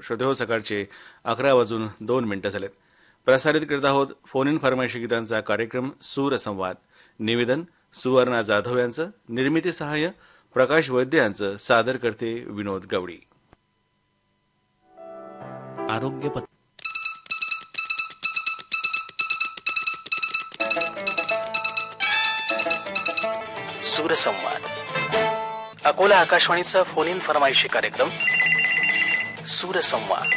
श्रोते हो, सकाळचे 11:02 झालेत. प्रसारित करत आहोत फोन इन फरमाईशी गीतांचा कार्यक्रम सूरसंवाद. निवेदन सुवर्णा जाधव यांचं, निर्मिती सहाय्य प्रकाश वैद्य यांचं, सादर करते विनोद गवडी. आरोग्य सूरसंवाद, अकोला आकाशवाणीचा फोन इन फरमाईशी कार्यक्रम सूरसंवाद.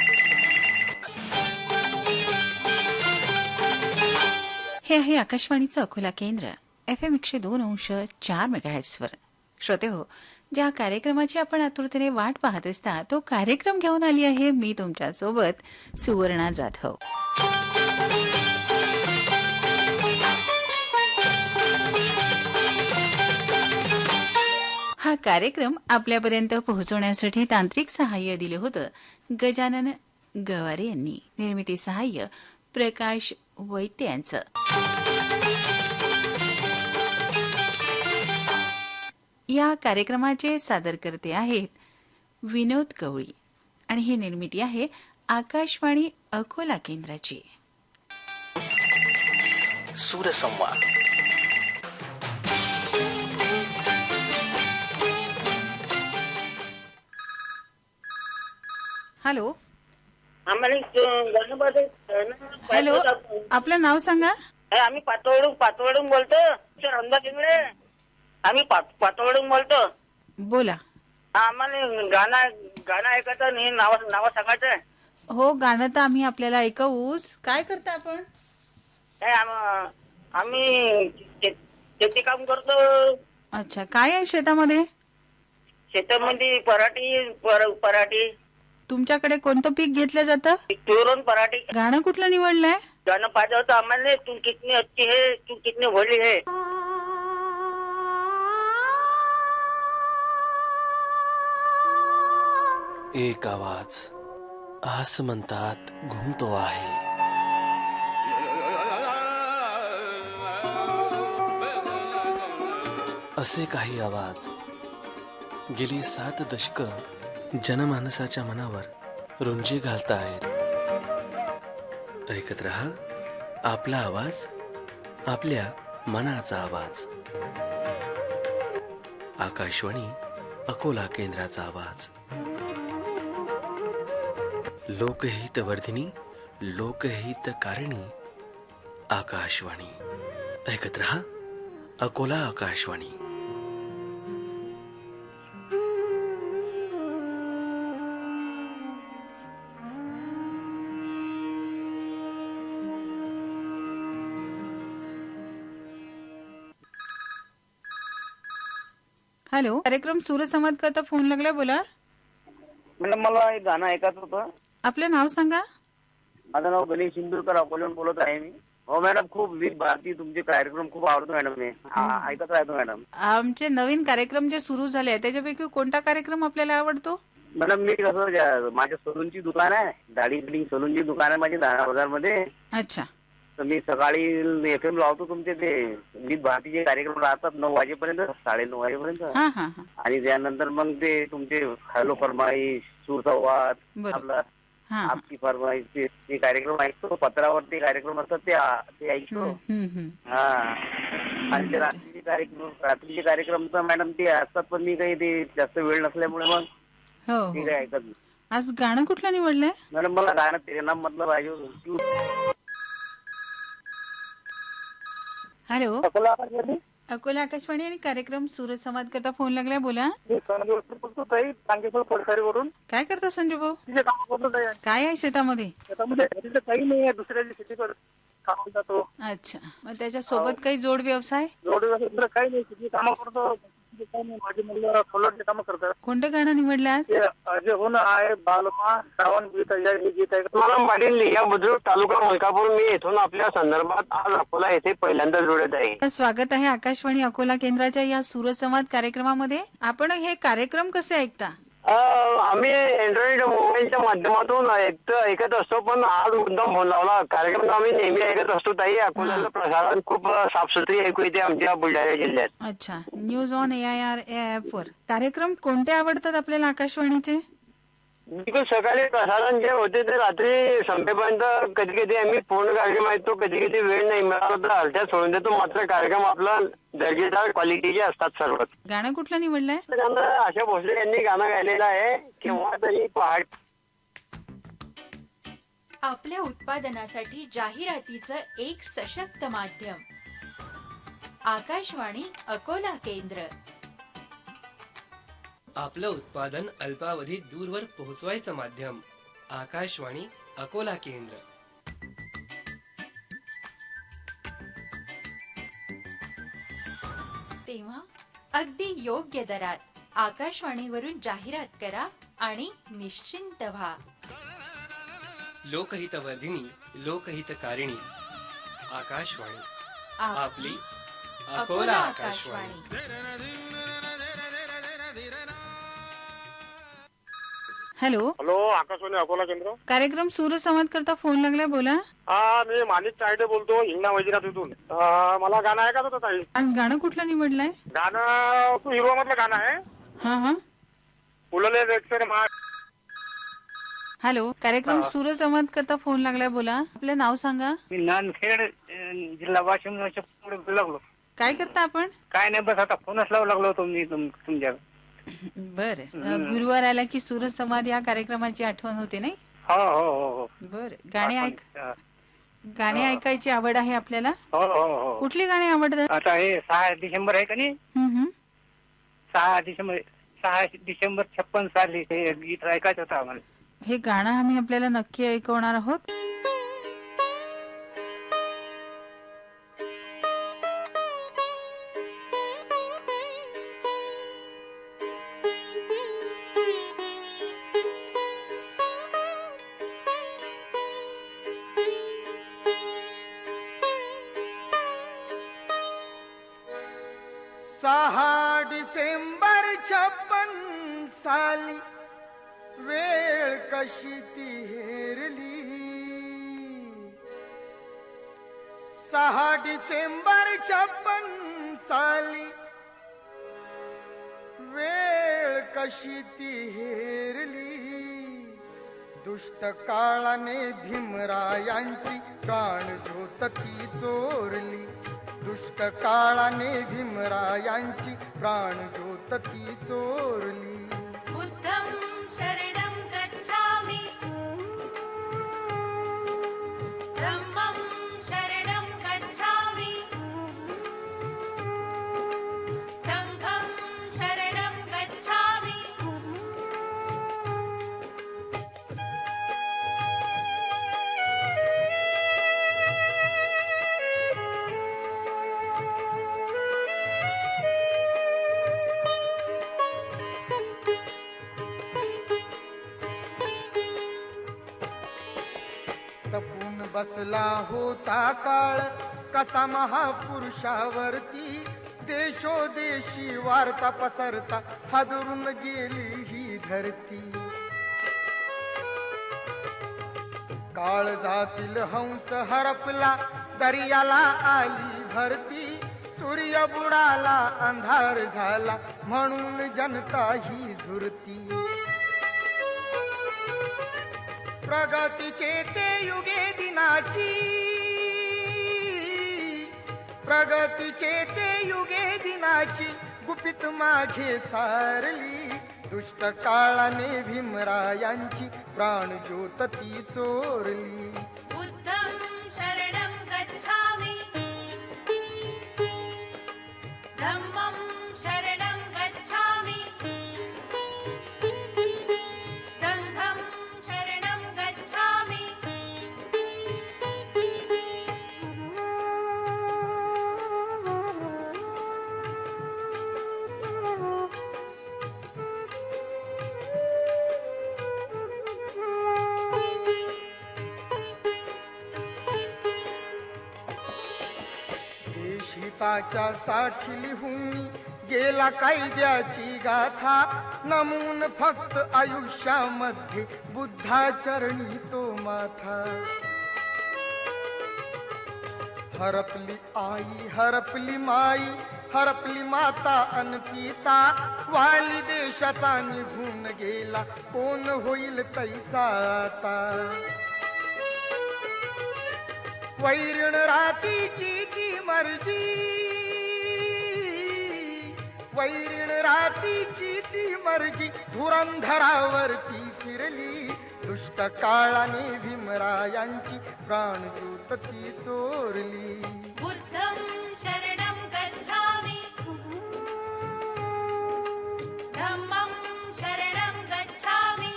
हे आहे आकाशवाणीचं अकोला केंद्र, FM 102.4 मेगाहर्ट्झवर. श्रोते हो, ज्या कार्यक्रमाची आपण आतुरतेने वाट पाहत असता तो कार्यक्रम घेऊन आली आहे मी तुमच्या सोबत सुवर्णा जाधव. हा कार्यक्रम आपल्यापर्यंत पोहोचवण्यासाठी तांत्रिक सहाय्य दिले होतं गजानन गवारे यांनी. निर्मिती सहाय्य प्रकाश वैद्य यांचं. या कार्यक्रमाचे सादरकर्ते आहेत विनोद गवळी आणि ही निर्मिती आहे आकाशवाणी अकोला केंद्राची. सूरसंवाद. हॅलो. हॅलो, आपलं नाव सांगा. आम्ही पातोडून बोलतो. आम्ही पातोडून बोलतो. बोला. आम्हाला गाणं ऐकायचं नाही. नाव सांगायचं. हो, गाणं तर आम्ही आपल्याला ऐकवूच. काय करता आपण? आम्ही शेती काम करतो. अच्छा, काय आहे शेतामध्ये? शेतामध्ये पराठी. तुमच्याकडे कोणतं पीक घेतलं जातं? तुरून पराठी. गाणं कुठलं निवडलंय? गाणं पाहिजे होतं आम्हाला. तू कितनी अच्छी है, तू कितनी भोली है. एक आवाज आसमंतात घुमतो आहे. असे काही आवाज गेली 7 दशकं जनमानसाच्या मनावर रुंजी घालतायत. ऐकत रहा आपला आवाज, आपल्या मनाचा आवाज. आकाशवाणी अकोला केंद्राचा आवाज. लोकहित वर्धिनी, लोकहित कारिणी आकाशवाणी. ऐकत रहा अकोला आकाशवाणी. हॅलो, कार्यक्रम सूरसंवाद करता फोन लागला. बोला. मॅडम, मला एक गाणं ऐकायचं होतं. आपलं नाव सांगा. माझं नाव गणेश इंदूरकर, अकोल्याहून बोलत आहे मी. हो मॅडम, खूप वीज भारती तुमचे कार्यक्रम खूप आवडतो मॅडम. मी ऐकत राहतो मॅडम. आमचे नवीन कार्यक्रम जे सुरू झाले त्याच्यापैकी कोणता कार्यक्रम आपल्याला आवडतो? मॅडम, मी कसं माझ्या सलूनची दुकान आहे, दाढी कटिंग सलूनची दुकान आहे माझी दाणा बाजार मध्ये. अच्छा. तर मी सकाळी FM लावतो तुमचे ते वीज भारतीचे कार्यक्रम राहतात 9 वाजेपर्यंत, 9:30 वाजेपर्यंत. आणि त्यानंतर मग ते तुमचे हॅलो फरमाईश, सूरसंवाद, आपला आपकी फरमाईश ते कार्यक्रम ऐकतो. पत्रावरती कार्यक्रम असतात ते ऐकतो. हा. आणि ते रात्रीचे कार्यक्रम तर मॅडम ते असतात, पण मी काही ते जास्त वेळ नसल्यामुळे मग ते काही ऐकत नाही. आज गाणं कुठलं निवडलंय? मॅडम, मला गाणं तेरे नाम मतलब पाहिजे. हॅलो, अकोला आकाशवाणी आणि कार्यक्रम सूरसंवाद करता फोन लागलाय. बोला. काय करता संजू भाऊ? काय आहे शेतामध्ये? काही नाही, दुसऱ्याची शेती करतो. अच्छा, मग त्याच्या सोबत काही जोड व्यवसाय? काही नाही, शेती कामं करतो. माझी मुलं सोलरचे काम करतात. कोणतं गाणं निवडलं आज? जे होणं आहे बालमा श्रावण गीत आहे. मला पाटील या बुद्रुक तालुका मलकापूर, मी येथून आपल्या संदर्भात आज अकोला येथे पहिल्यांदा जोडत आहे. स्वागत आहे आकाशवाणी अकोला केंद्राच्या या सूरसंवाद कार्यक्रमामध्ये. आपण हे कार्यक्रम कसे ऐकता? आम्ही अँड्रॉइड मोबाईलच्या माध्यमातून ऐकत असतो, पण आज मुद्दाम फोन लावला. कार्यक्रम आम्ही नेहमी ऐकत असतो ताई. अकोल्याचं प्रसारण खूप साफसुथरी ऐकू येते आमच्या बुलढाणा जिल्ह्यात. अच्छा. न्यूज ऑन AIR ऍप वर कार्यक्रम कोणते आवडतात आपल्याला आकाशवाणीचे? बिलकुल सकाळी प्रसारण जे होते ते रात्री संपेपर्यंत कधी कधी आम्ही पूर्ण कार्यक्रम ऐकतो, कधी कधी वेळ नाही मिळाला तर अर्ध्यात सोडून देतो. मात्र कार्यक्रम आपला दर्जेदार क्वालिटीचे असतात सर्व. गाणं कुठलं निवडलंय? गाणं आशा भोसले यांनी गाणं गायलेलं आहे, केव्हा तरी पहाट. आपल्या उत्पादनासाठी जाहिरातीचं एक सशक्त माध्यम. आकाशवाणी अकोला केंद्र. आपलं उत्पादन अल्पावधीत दूरवर पोहोचवायचं माध्यम. आकाशवाणी अकोला केंद्र. तेव्हा अगदी योग्य दरात आकाशवाणीवरून जाहिरात करा आणि निश्चिंत व्हा. लोकहितवर्धिनी, लोकहितकारिणी. आकाशवाणी आपली अकोला आकाशवाणी. हॅलो, हॅलो, आकाशवाणी अकोला केंद्र. कार्यक्रम सूरसंवाद करता फोन लागलाय, बोला. हा, मी माणिक चायडे बोलतो, हिंगणा वैजनाथातून. मला गाणं ऐकायचं होतं ताई. आज गाणं कुठलं निवडलंय? गाणं तू हिरो मधलं गाणं आहे. हा हा. फुलले वेगळे हॅलो, कार्यक्रम सूरसंवाद करता फोन लागलाय, बोला. आपलं नाव सांगा. मी नांदखेड जिल्हा वाशिम पुढे लागलो. काय करता आपण? काय नाही, बस आता फोनच लावू लागलो होतो मी तुमच्या. बर, गुरुवार आला की सूरसंवाद या कार्यक्रमाची आठवण होते, नाही? हो हो हो हो. बर, गाणे ऐकायची आवड आहे आपल्याला? हो हो हो. कुठली गाणी आवडतात? आता हे 6 डिसेंबर आहे का नाही? 6 डिसेंबर 56 साली हे गीत ऐकायचं होतं आम्हाला. हे गाणं आम्ही आपल्याला नक्की ऐकवणार आहोत. डिसेंबर 56 साली वेळ कशी ती हेरली. 6 डिसेंबर 56 साली वेळ कशी ती हेरली. दुष्ट काळाने भीमरायांची प्राणज्योत ती चोरली. दुष्ट काळाने भीमरायांची प्राणज्योत ती चोरली. बुद्धं शरणं गच्छामि, धम्मं शरणं गच्छामि, संघं शरणं गच्छामि. तपून बसला होता काळ कसा महापुरुषावरती. देशोदेशी वार्ता पसरता हादरून गेली ही धरती. काळ जातील हंस हरपला दर्याला आली भरती. सूर्य बुडाला अंधार झाला म्हणून जनता ही झुरती. प्रगतीचे ते युगे दिनाची, प्रगतीचे ते युगे दिनाची गुपित मागे सारली. दुष्ट काळाने भीमरायांची प्राणज्योत ती चोरली. बुद्धं शरणं गच्छामि, धम्मं शरणं गच्छामि, संघं शरणं गच्छामि. देशिताच्या साठी लिहून गेला कायद्याची गाथा. नमून फक्त आयुष्यामध्ये बुद्धाचरणी तो माथा. हरपली आई हरपली माई हरपली माता अनपिता, वाली देशाचा निघून गेला, कोण होईल तैसा आता. वैरण रातीची ती मर्जी, वैरण रातीची ती मर्जी, धुरंधरावरती फिरली. दुष्ट काळाने भीमरायांची प्राणज्योत ती चोरली. बुद्धं शरणं गच्छामि, धम्मं शरणं गच्छामि,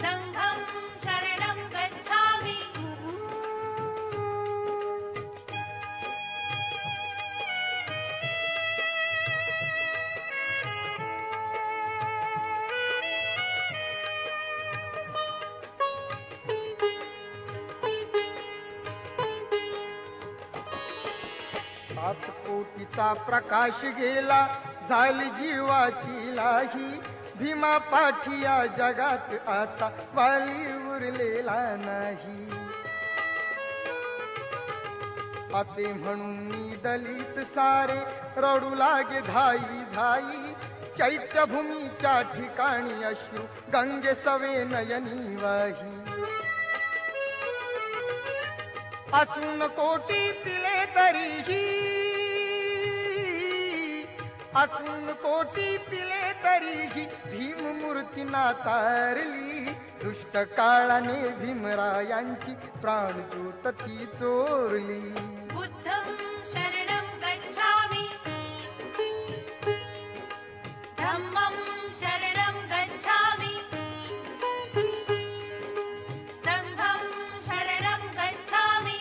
संघं शरणं गच्छामि. सात कोटीचा प्रकाश गेला, झाली जीवाची लाही. भीमा पाठी या जगात आता वाली उरलेला नाही. असे म्हणून मी दलित सारे रडू लागे धाई धाई. चैत्यभूमीच्या ठिकाणी अश्रू गंगे सवे नयनी वाही. असून कोटी पिले तरीही, असून कोटी पिले तरीही, भीम मूर्ती नातारली. दुष्ट काळाने भीमरायांची प्राणज्योत ती चोरली. बुद्धं शरणं गच्छामि, धम्मं शरणं गच्छामि, संघं शरणं गच्छामि.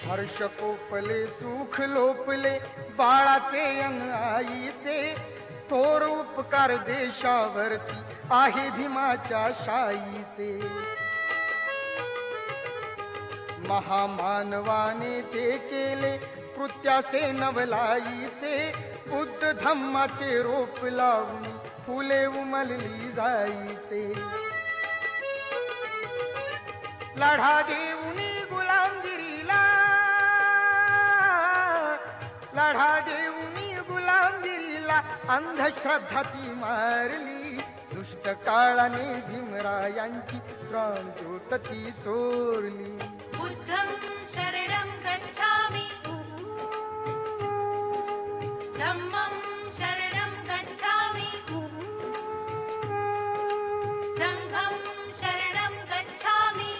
हर्ष कोपले सुख लोपले, बाळाचे अन आईचे. थोर उपकार देशावरती आहे भीमाच्या शाईचे. महामानवाने ते केले कृत्याचे नवलाईचे. बुद्ध धम्माचे रोप लावून फुले उमलली जाईचे. लढा देऊनी गुलामगिरीला, लढा देऊनी गुलामगिरीला, अंधश्रद्धा ती मारली. दुष्ट काळाने भीमरायांची प्राणज्योत ती चोरली. बुद्धं शरणं गच्छामि, धम्मं शरणं गच्छामि, संघं शरणं गच्छामि.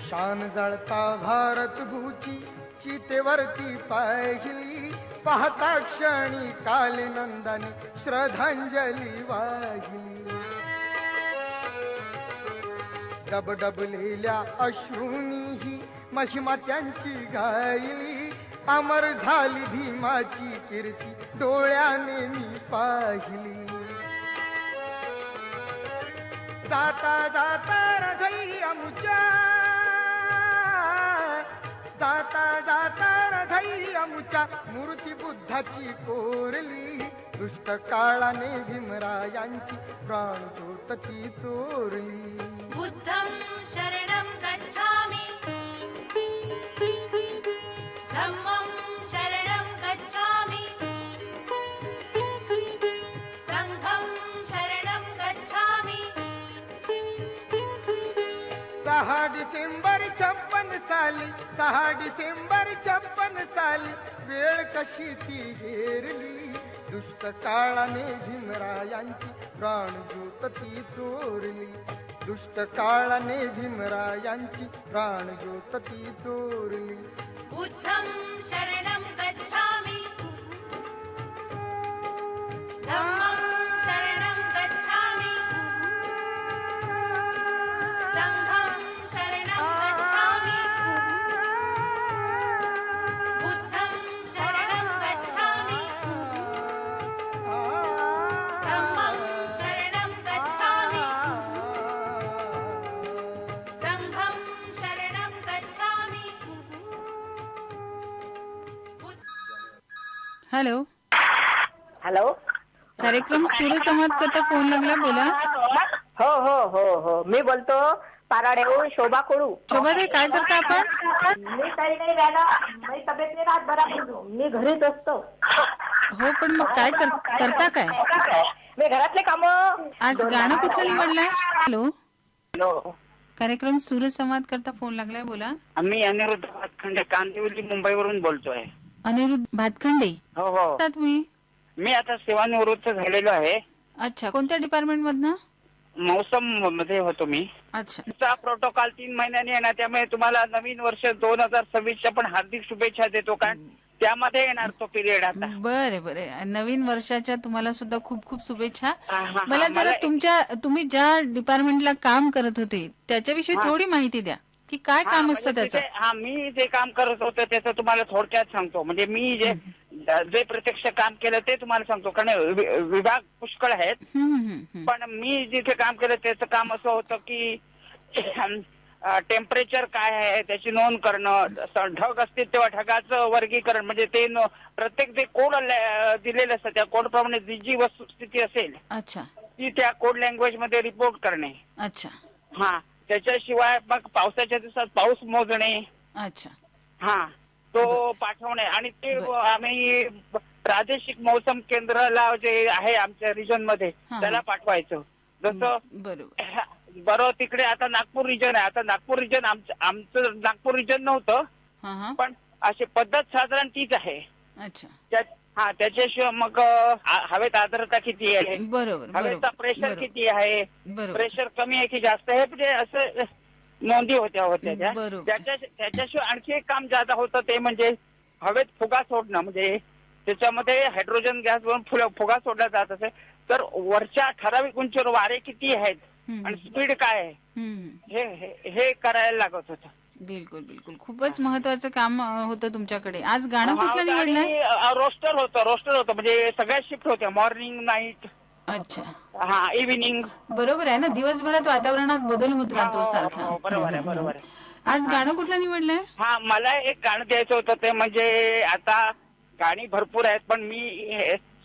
शान जळता भारत भूची, चितेवरती पाहिली. पाहता क्षणी काल नंदाने श्रद्धांजली वाहिली. डबडबलेल्या अश्रूंनी ही महिमा त्यांची गायली. अमर झाली भीमाची कीर्ती डोळ्याने मी पाहिली. जाता जाता रघई अमुच्या, जाता जाता रघई अमुच्या, मूर्ती बुद्धाची कोरली. दुष्ट काळाने भीमरायांची प्राणज्योत ती चोरली. बुद्धं शरणं गच्छामि, धम्मं शरणं गच्छामि, संघं शरणं गच्छामि. 6 डिसेंबर 56 साली, 6 डिसेंबर 56 साली, वेळ कशी ती हेरली. दुष्ट काळाने भीमरायांची प्राणज्योत ती चोरली. दुष्ट काळाने भीमरायांची प्राणज्योत ती चोरली. बुद्धं शरणं गच्छामि, धम्मं शरणं गच्छामि, हॅलो, हॅलो. कार्यक्रम सूरसंवाद करता फोन लागला, बोला. हो हो हो हो, मी बोलतो पाराड्याहून शोभा कोळू. शोभाताई, काय करता आपण? मी काही नाही मॅडम, माझी तब्येत नाही राहत बराबर, मी घरीच असतो. हो, पण मग काय करता काय? मी घरातले काम. आज गाणं कुठलं निवडलंय? हॅलो, हॅलो, कार्यक्रम सूरसंवाद करता फोन लागलाय, बोला. आम्ही अनिरुद्ध भातखंडे कांदिवली मुंबईवरून बोलतोय. अनिरुद्ध भातखंडे. हो हो, तुम्ही? मी आता सेवानिवृत्त झालेलो आहे. अच्छा, कोणत्या डिपार्टमेंट मधनं? मौसम मध्ये होतो मी. अच्छा, चा प्रोटोकॉल 3 महिन्यांनी येणार, त्यामुळे तुम्हाला नवीन वर्ष 2026च्या पण हार्दिक शुभेच्छा देतो. कारण त्यामध्ये येणार तो पिरियड आता. बरे बरे, नवीन वर्षाच्या तुम्हाला सुद्धा खूप खूप शुभेच्छा. हा, मला जरा तुम्ही ज्या डिपार्टमेंटला काम करत होते त्याच्याविषयी थोडी माहिती द्या, की काय काम असतं त्याचं. मी जे काम करत होतो त्याचं तुम्हाला थोडक्यात सांगतो. म्हणजे मी जे प्रत्यक्ष काम केलं ते तुम्हाला सांगतो, कारण विभाग पुष्कळ आहेत. पण मी जिथे काम केलं त्याचं काम असं होतं की टेम्परेचर काय आहे त्याची नोंद करणं, ढग असतील तेव्हा ढगाचं वर्गीकरण, म्हणजे ते प्रत्येक जे कोड दिलेलं असतं त्या कोड प्रमाणे जी वस्तुस्थिती असेल अच्छा ती त्या कोड लँग्वेज मध्ये रिपोर्ट करणे. अच्छा, हा, त्याच्याशिवाय मग पावसाच्या दिवसात पाऊस मोजणे. अच्छा, हा, तो पाठवणे. आणि ते आम्ही प्रादेशिक मौसम केंद्राला जे आहे आमच्या रिजन मध्ये त्याला पाठवायचं. जसं बरोबर तिकडे आता नागपूर रिजन आहे. आता नागपूर रिजन आमचं नागपूर रिजन नव्हतं, पण अशी पद्धत साधारण तीच आहे. अच्छा, हा, त्याच्याशिवाय मग हवेत आर्द्रता किती आहे, बरोबर, हवेचा प्रेशर किती आहे, प्रेशर कमी आहे की जास्त आहे, म्हणजे असं नोंदी होत्या त्याच्याशिवाय आणखी एक काम ज्यादा होतं ते म्हणजे हवेत फुगा सोडणं. म्हणजे त्याच्यामध्ये हायड्रोजन गॅस वरून फुगा सोडला जात असे तर वरच्या ठराविक उंचीवर वारे किती आहेत आणि स्पीड काय आहे हे करायला लागत होतं. बिलकुल बिलकुल, खूपच महत्वाचं काम होतं तुमच्याकडे. आज गाणं कुठलं निवडलंय? रोस्टर होतं म्हणजे सगळ्या शिफ्ट होत्या, मॉर्निंग, नाईट. अच्छा, हा, इव्हिनिंग. बरोबर आहे ना, दिवसभरात वातावरणात बदल होत राहतो सारखा. बरोबर आहे. आज गाणं कुठलं निवडलंय? हा, मला एक गाणं द्यायचं होतं ते म्हणजे आता गाणी भरपूर आहेत पण मी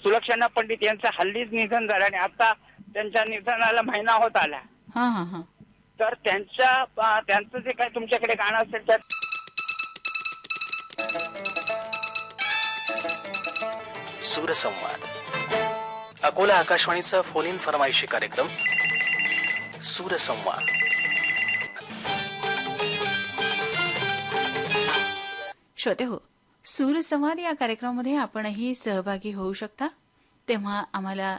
सुलक्षणा पंडित यांचं हल्लीच निधन झालं आणि आता त्यांच्या निधनाला महिना होत आला. तर त्यांचं जे काही तुमच्याकडे गाणं असेल तर सूरसंवाद, अकोला आकाशवाणीचा फोन इन फरमाईशी कार्यक्रम सूरसंवाद. श्रोते हो, सूरसंवाद या कार्यक्रमामध्ये आपणही सहभागी होऊ शकता. तेव्हा आम्हाला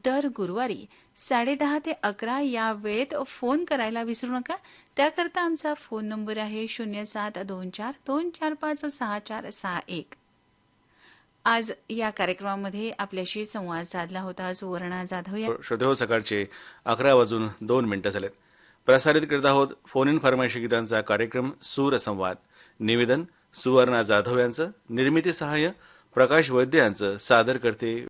दर गुरुवारी 10:30 ते 11 या वेळेत फोन करायला विसरू नका. त्याकरता आमचा फोन नंबर आहे 0724245661. आज या कार्यक्रमामध्ये आपल्याशी संवाद साधला होता सुवर्णा जाधव. श्रोते हो, सकाळचे 11:02 झालेत. प्रसारित करत आहोत फोन इन फरमाईशी गीतांचा कार्यक्रम सूरसंवाद. निवेदन सुवर्णा जाधव यांचं, निर्मिती सहाय्य प्रकाश वैद्य यांचं, सादर करते